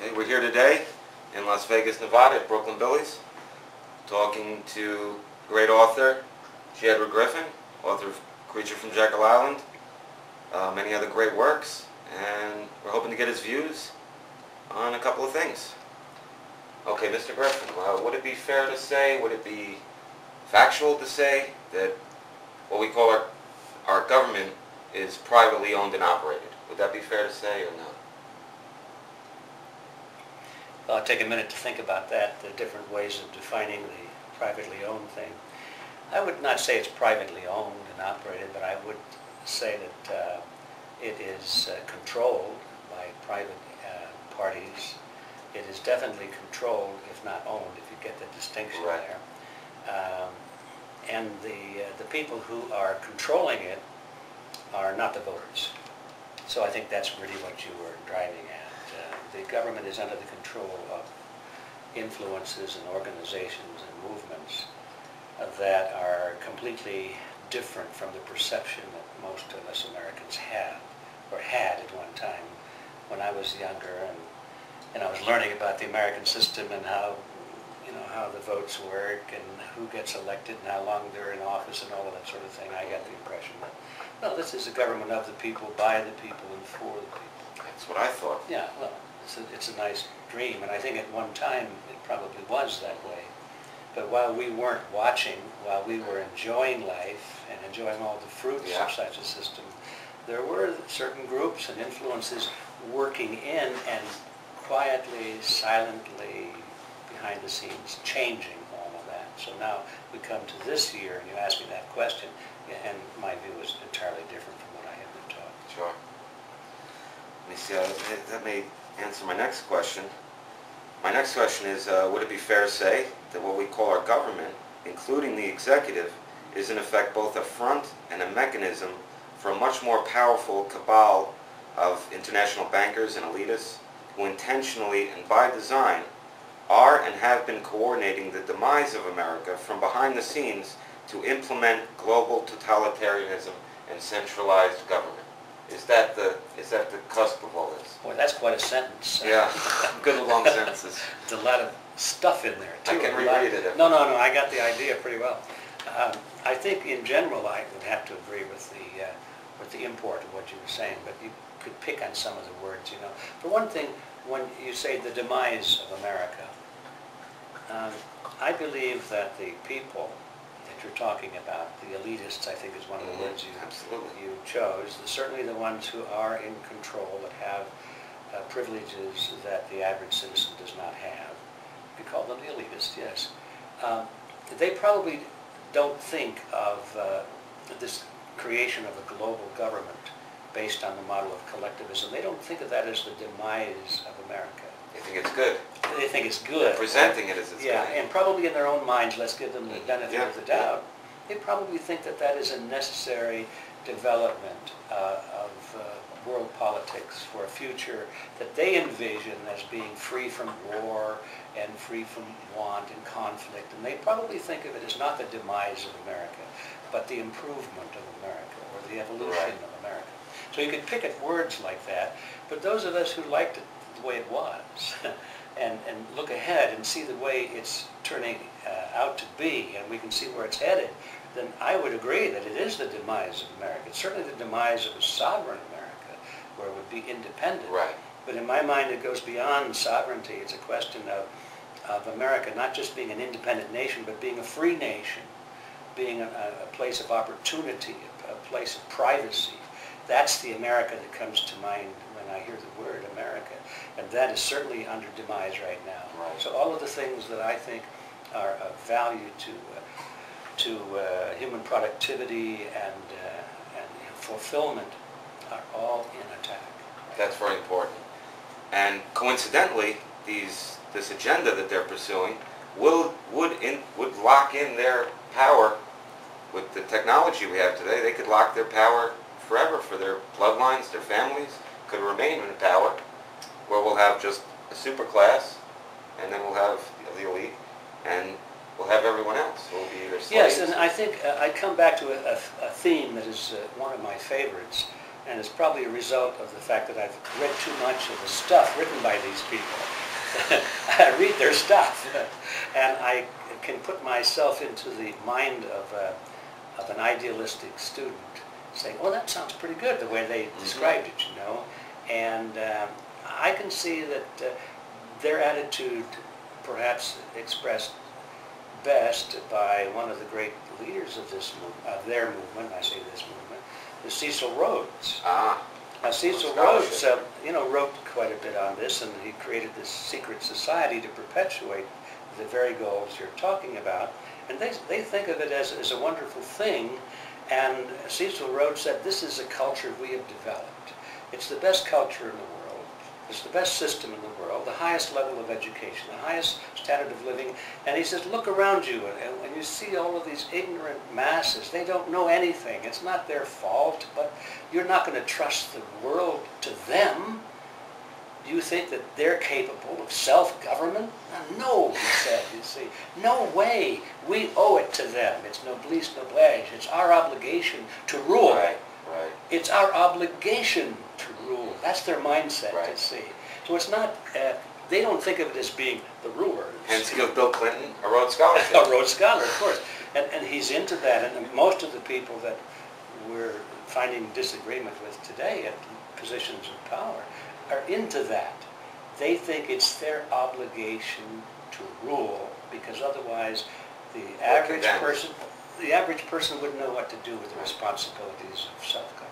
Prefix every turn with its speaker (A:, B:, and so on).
A: Hey, we're here today in Las Vegas, Nevada at Brooklyn Billy's, talking to great author Jekyll, Griffen, author of Creature from Jekyll Island, many other great works, and we're hoping to get his views on a couple of things. Okay, Mr. Griffen, would it be fair to say, would it be factual to say that what we call our government is privately owned and operated? Would that be fair to say or no?
B: Well, I'll take a minute to think about that, the different ways of defining the privately owned thing. I would not say it's privately owned and operated, but I would say that it is controlled by private parties. It is definitely controlled, if not owned, if you get the distinction
A: right
B: there. And the people who are controlling it are not the voters. So I think that's really what you were driving at. The government is under the control of influences and organizations and movements that are completely different from the perception that most of us Americans have or had at one time when I was younger and I was learning about the American system and how the votes work and who gets elected and how long they're in office and all of that sort of thing. I got the impression that, no, this is a government of the people, by the people, and for the people.
A: That's what I thought.
B: Yeah, well, it's a nice dream, and I think at one time it probably was that way. But while we weren't watching, while we were enjoying life and enjoying all the fruits of such a system, there were certain groups and influences working in and quietly, silently, behind the scenes, changing all of that. So now we come to this year, and you ask me that question, and my view is entirely different from what I had been taught.
A: Sure. Let me see, that may answer my next question. My next question is, would it be fair to say that what we call our government, including the executive, is in effect both a front and a mechanism for a much more powerful cabal of international bankers and elitists who intentionally and by design are and have been coordinating the demise of America from behind the scenes to implement global totalitarianism and centralized government? Is that the cusp of all this?
B: Boy, that's quite a sentence.
A: Yeah, good with long sentences.
B: There's a lot of stuff in there, too.
A: I can reread it.
B: No, I got the idea pretty well. I think in general I would have to agree with the import of what you were saying, but you could pick on some of the words, For one thing, when you say the demise of America, I believe that the people that you're talking about, the elitists, I think is one of the words you chose, certainly the ones who are in control, that have privileges that the average citizen does not have. We call them the elitists, yes. They probably don't think of this creation of a global government based on the model of collectivism. They don't think of that as the demise of America.
A: They think it's good.
B: They think it's good.
A: They're presenting it as it's good.
B: Yeah, and probably in their own minds, let's give them the benefit of the doubt, they probably think that that is a necessary development of world politics for a future that they envision as being free from war and free from want and conflict. And they probably think of it as not the demise of America, but the improvement of America or the evolution of America. So you could pick at words like that, but those of us who liked it the way it was and look ahead and see the way it's turning out to be, and we can see where it's headed, then I would agree that it is the demise of America. It's certainly the demise of a sovereign America, where it would be independent.
A: Right.
B: But in my mind, it goes beyond sovereignty. It's a question of America not just being an independent nation, but being a free nation, being a place of opportunity, a place of privacy. That's the America that comes to mind when I hear the word America. And that is certainly under demise right now.
A: Right.
B: So all of the things that I think are of value to human productivity and fulfillment are all in attack.
A: That's very important. And coincidentally, this agenda that they're pursuing would lock in their power with the technology we have today. They could lock their power forever for their bloodlines, their families could remain in power, where we'll have just a super class, and then we'll have the elite, and we'll have everyone else who will be either slaves.
B: Yes, and I think I come back to a theme that is one of my favorites, and it's probably a result of the fact that I've read too much of the stuff written by these people. I read their stuff, and I can put myself into the mind of an idealistic student, saying, "Oh, that sounds pretty good, the way they described it, you know." And I can see that their attitude, perhaps expressed best by one of the great leaders of this their movement, I say this movement, is Cecil Rhodes. Now, Cecil Rhodes, wrote quite a bit on this, and he created this secret society to perpetuate the very goals you're talking about. And they think of it as a wonderful thing. And Cecil Rhodes said, this is a culture we have developed. It's the best culture in the world. It's the best system in the world, the highest level of education, the highest standard of living. And he says, look around you, and you see all of these ignorant masses. They don't know anything. It's not their fault, but you're not going to trust the world to them. Do you think that they're capable of self-government? No, he said, you see. No way. We owe it to them. It's noblesse oblige. It's our obligation to rule.
A: Right.
B: It's our obligation to rule. That's their mindset, you see. So it's not, they don't think of it as being the rulers.
A: Hence give Bill Clinton a Rhodes Scholarship.
B: A Rhodes Scholar, of course. And he's into that. And most of the people that we're finding disagreement with today at positions of power are into that. They think it's their obligation to rule, because otherwise the average person wouldn't know what to do with the responsibilities of self-government.